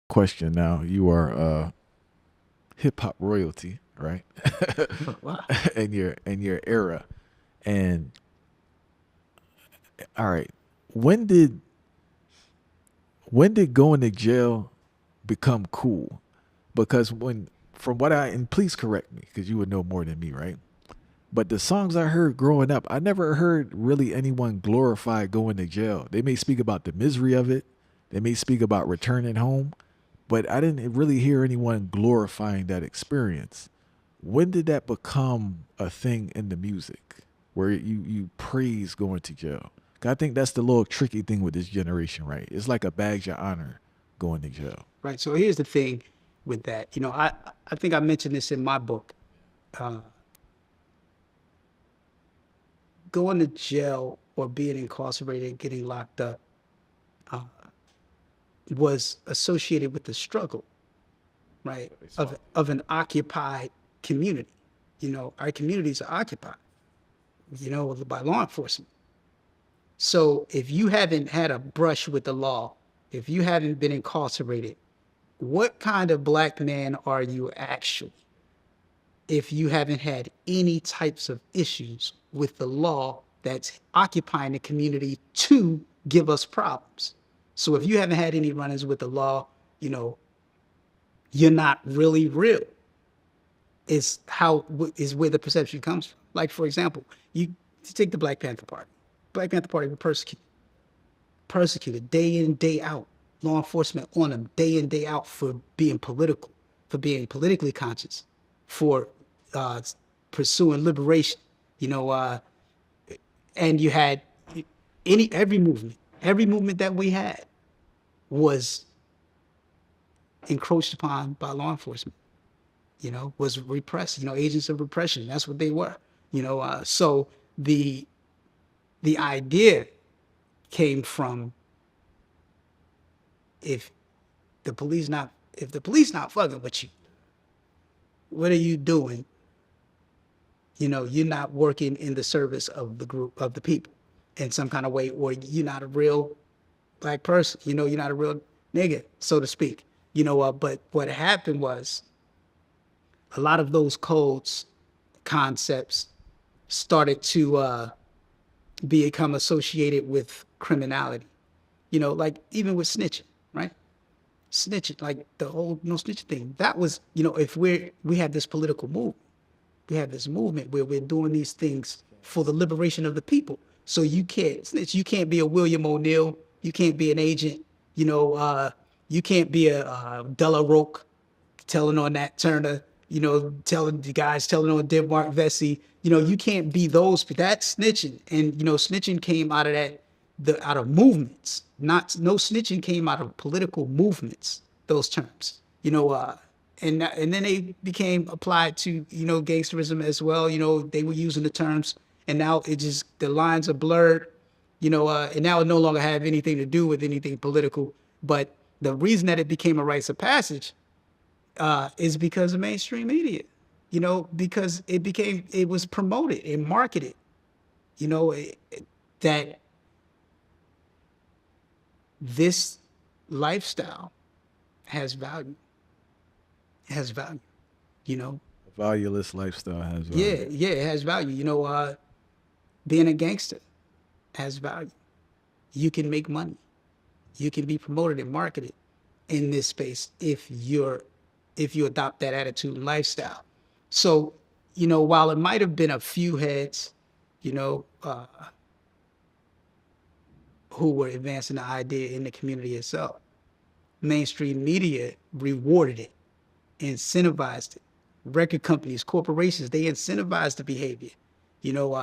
question now. You are hip hop royalty, right? Wow. in your era. And all right, when did when did going to jail become cool? Because when from what I and please correct me because you would know more than me, right? But the songs I heard growing up, I never heard really anyone glorify going to jail. They may speak about the misery of it. They may speak about returning home, but I didn't really hear anyone glorifying that experience. When did that become a thing in the music where you praise going to jail? 'Cause I think that's the little tricky thing with this generation, right? It's like a badge of honor going to jail. Right. So here's the thing with that. I think I mentioned this in my book. Uh, Going to jail or being incarcerated, getting locked up, was associated with the struggle, right, They saw. of an occupied community. Our communities are occupied, by law enforcement. So if you haven't had a brush with the law, if you haven't been incarcerated, what kind of black man are you actually if you haven't had any types of issues with the law that's occupying the community to give us problems? So if you haven't had any run-ins with the law, you know, you're not really real. Is where the perception comes from. Like for example, you take the Black Panther Party. Black Panther Party were persecuted day in, day out. Law enforcement on them day in, day out for being political, for being politically conscious, for uh, pursuing liberation. You know, uh, and you had every movement that we had was encroached upon by law enforcement. Was repressed. Agents of repression. That's what they were. So the the idea came from if if the police not fucking with you, what are you doing? You're not working in the service of the group of the people in some kind of way, or you're not a real black person. You're not a real nigga, so to speak. But what happened was a lot of those codes, concepts started to become associated with criminality. Like even with snitching, right? Snitching, like the whole no snitching thing. That was, if we have this political movement, we have this movement where we're doing these things for the liberation of the people. So you can't snitch. You can't be a William O'Neill. You can't be an agent. You know, uh, you can't be a Della Roque telling on Nat Turner. Telling the guys telling on Denmark Vesey. You can't be those. That's snitching, and snitching came out of out of movements. Not no snitching came out of political movements. Those terms. And then they became applied to gangsterism as well. They were using the terms, and now it just the lines are blurred. And now it no longer have anything to do with anything political. But the reason that it became a rites of passage is because of mainstream media. Because it was promoted and marketed. You know that this lifestyle has value. It has value. You know, A valueless lifestyle has value. yeah, it has value. Being a gangster has value. You can make money. You can be promoted and marketed in this space if you adopt that attitude and lifestyle. So, while it might have been a few heads, you know, uh, who were advancing the idea in the community itself, mainstream media rewarded it, incentivized it. Record companies, corporations, they incentivized the behavior.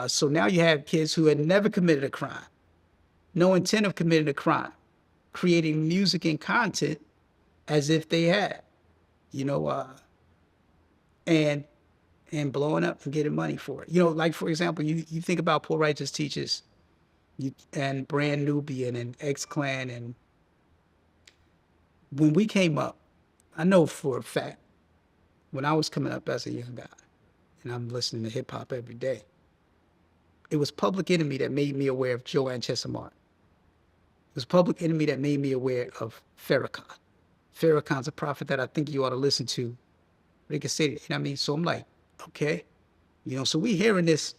So now you have kids who had never committed a crime, no intent of committing a crime, creating music and content as if they had, you know, uh, and blowing up and getting money for it. Like for example, you think about Poor Righteous Teachers and Brand Nubian and X Clan, and when we came up, I know for a fact when I was coming up as a young guy, and I'm listening to hip hop every day, it was Public Enemy that made me aware of Joanne Chesimard. It was Public Enemy that made me aware of Farrakhan. Farrakhan's a prophet that I think you ought to listen to. Reggae City, you know what I mean? So I'm like, okay, so we hearing this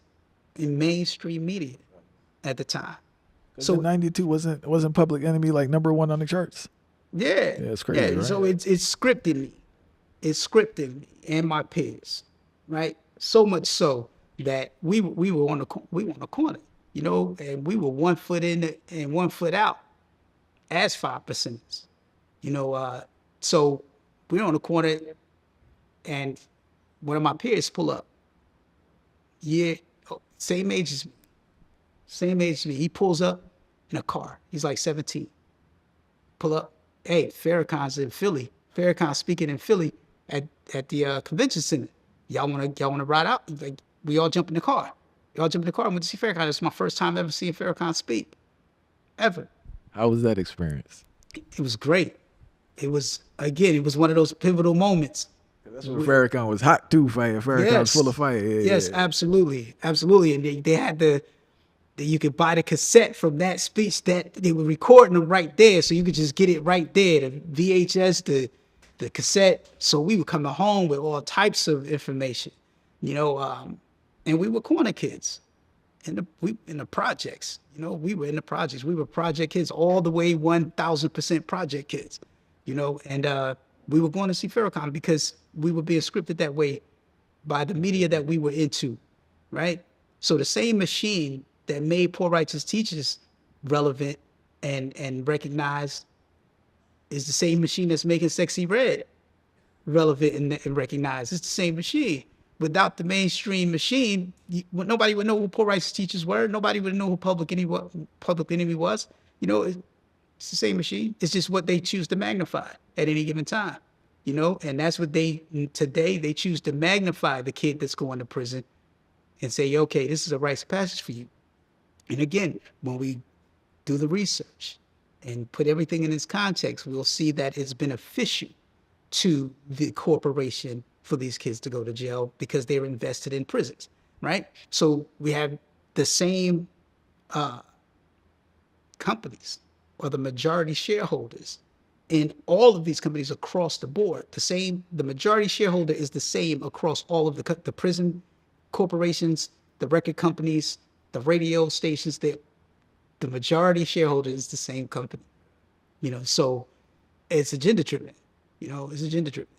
in mainstream media at the time. Because in So '92 wasn't Public Enemy like #1 on the charts? yeah, Yeah, it's crazy, yeah. right? So it's scripted me. It's scripted me and my peers, right? So much so that we were on the corner, and we were 1 foot in and 1 foot out as 5%. So we're on the corner, and one of my peers pull up. Yeah, same age as me. Same age as me. He pulls up in a car. He's like 17. Pull up. Hey, Farrakhan's in Philly. Farrakhan's speaking in Philly at the convention center. Y'all wanna ride out? Like, we all jump in the car. We all jump in the car and went to see Farrakhan. It's my first time ever seeing Farrakhan speak. Ever. How was that experience? It was great. It was one of those pivotal moments. That's when Farrakhan was hot too, fire. Farrakhan was full of fire. Yeah, Yes, yeah. absolutely. Absolutely. And they had you could buy the cassette from that speech that they were recording them right there. So you could just get it right there. The VHS, the cassette. So we were coming home with all types of information, and we were corner kids in the projects. We were in the projects. We were project kids all the way 1,000% project kids, and we were going to see Farrakhan because we were being scripted that way by the media that we were into, right? So the same machine that made Poor Righteous Teachers relevant and recognized is the same machine that's making Sexy Red relevant and recognized. It's the same machine. Without the mainstream machine, nobody would know who Poor Righteous Teachers were. Nobody would know who Public Enemy was. It's the same machine. It's just what they choose to magnify at any given time. And that's what today they choose to magnify the kid that's going to prison and say, okay, this is a rites of passage for you. And again, when we do the research and put everything in its context, we'll see that it's beneficial to the corporation for these kids to go to jail because they're invested in prisons, right? So we have the same companies or the majority shareholders in all of these companies across the board. The majority shareholder is the same across all of the prison corporations, the record companies, the radio stations. The majority shareholder is the same company. So it's agenda driven. It's agenda driven.